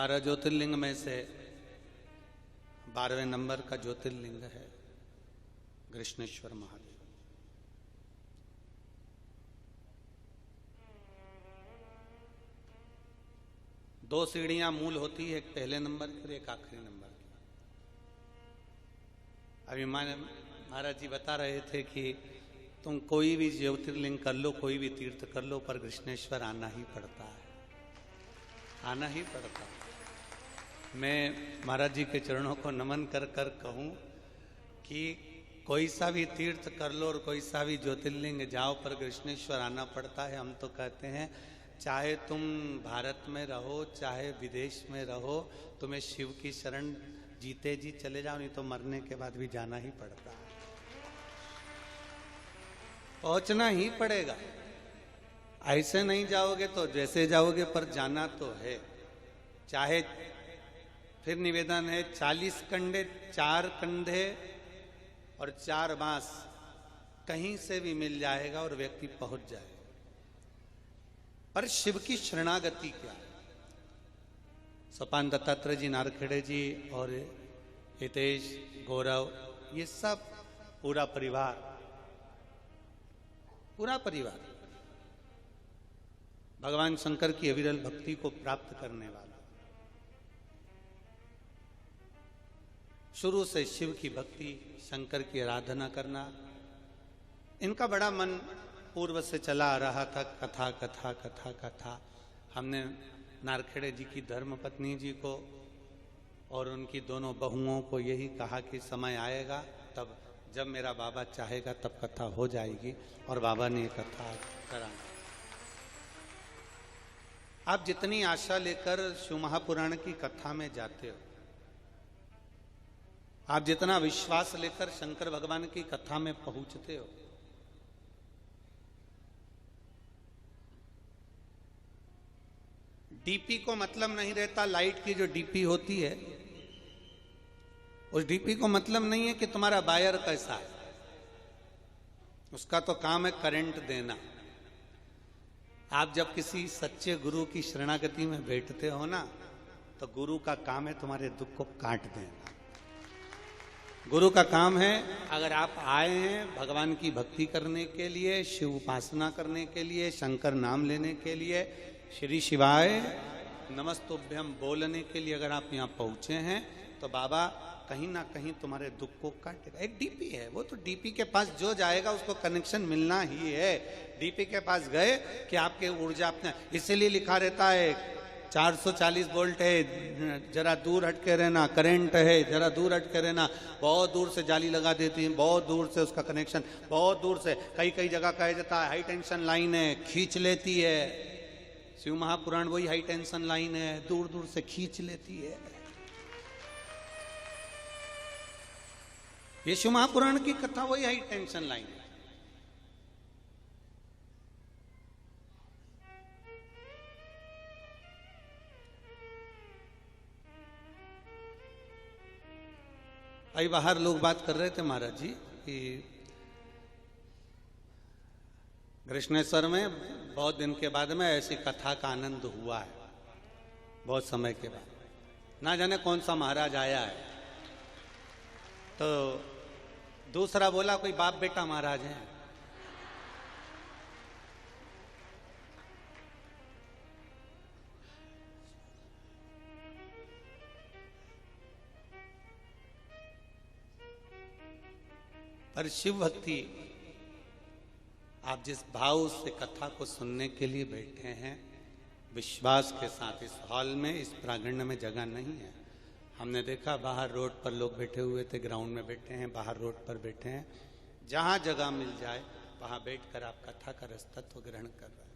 12 ज्योतिर्लिंग में से 12वें नंबर का ज्योतिर्लिंग है कृष्णेश्वर महादेव। दो सीढ़ियां मूल होती है, एक पहले नंबर की और एक आखिरी नंबर की। अभी महाराज जी बता रहे थे कि तुम कोई भी ज्योतिर्लिंग कर लो, कोई भी तीर्थ कर लो, पर कृष्णेश्वर आना ही पड़ता है, आना ही पड़ता है। मैं महाराज जी के चरणों को नमन कर कर कहूं कि कोई सा भी तीर्थ कर लो और कोई सा भी ज्योतिर्लिंग जाओ, पर कृष्णेश्वर आना पड़ता है। हम तो कहते हैं चाहे तुम भारत में रहो चाहे विदेश में रहो, तुम्हें शिव की शरण जीते जी चले जाओ, नहीं तो मरने के बाद भी जाना ही पड़ता है, पहुंचना ही पड़ेगा। ऐसे नहीं जाओगे तो जैसे जाओगे, पर जाना तो है। चाहे फिर निवेदन है 40 कंडे 4 कंधे और 4 बांस कहीं से भी मिल जाएगा और व्यक्ति पहुंच जाएगा। पर शिव की शरणागति क्या है? सोपान दत्तात्रेय जी, नारखेड़े जी और हितेश, गौरव, ये सब पूरा परिवार भगवान शंकर की अविरल भक्ति को प्राप्त करने वाला, शुरू से शिव की भक्ति, शंकर की आराधना करना, इनका बड़ा मन पूर्व से चला आ रहा था। कथा कथा कथा कथा। हमने नारखेड़े जी की धर्म पत्नी जी को और उनकी दोनों बहुओं को यही कहा कि समय आएगा तब जब मेरा बाबा चाहेगा तब कथा हो जाएगी, और बाबा ने कथा कराना। आप जितनी आशा लेकर शिव महापुराण की कथा में जाते हो, आप जितना विश्वास लेकर शंकर भगवान की कथा में पहुंचते हो, डीपी को मतलब नहीं रहता। लाइट की जो डीपी होती है, उस डीपी को मतलब नहीं है कि तुम्हारा वायर कैसा है, उसका तो काम है करंट देना। आप जब किसी सच्चे गुरु की शरणागति में बैठते हो ना, तो गुरु का काम है तुम्हारे दुख को काट देना। गुरु का काम है, अगर आप आए हैं भगवान की भक्ति करने के लिए, शिव उपासना करने के लिए, शंकर नाम लेने के लिए, श्री शिवाय नमस्तुभ्यम बोलने के लिए अगर आप यहाँ पहुंचे हैं, तो बाबा कहीं ना कहीं तुम्हारे दुख को काटेगा। एक डीपी है, वो तो डीपी के पास जो जाएगा उसको कनेक्शन मिलना ही है। डीपी के पास गए कि आपके ऊर्जा अपने, इसीलिए लिखा रहता है 440 वोल्ट है, जरा दूर हट के रहना, करंट है, जरा दूर हट के रहना। बहुत दूर से जाली लगा देती है, बहुत दूर से उसका कनेक्शन, बहुत दूर से। कई कई जगह कहा जाता है हाई टेंशन लाइन है, खींच लेती है। शिव महापुराण वही हाई टेंशन लाइन है, दूर दूर से खींच लेती है। ये शिव महापुराण की कथा वही हाई टेंशन लाइन है। अभी बाहर लोग बात कर रहे थे महाराज जी कि कृष्णेश्वर में बहुत दिन के बाद में ऐसी कथा का आनंद हुआ है, बहुत समय के बाद। ना जाने कौन सा महाराज आया है, तो दूसरा बोला कोई बाप बेटा महाराज है। पर शिव भक्ति, आप जिस भाव से कथा को सुनने के लिए बैठे हैं, विश्वास के साथ, इस हॉल में, इस प्रांगण में जगह नहीं है। हमने देखा बाहर रोड पर लोग बैठे हुए थे, ग्राउंड में बैठे हैं, बाहर रोड पर बैठे हैं। जहां जगह मिल जाए वहां बैठकर आप कथा का रस तत्व ग्रहण कर रहे हैं।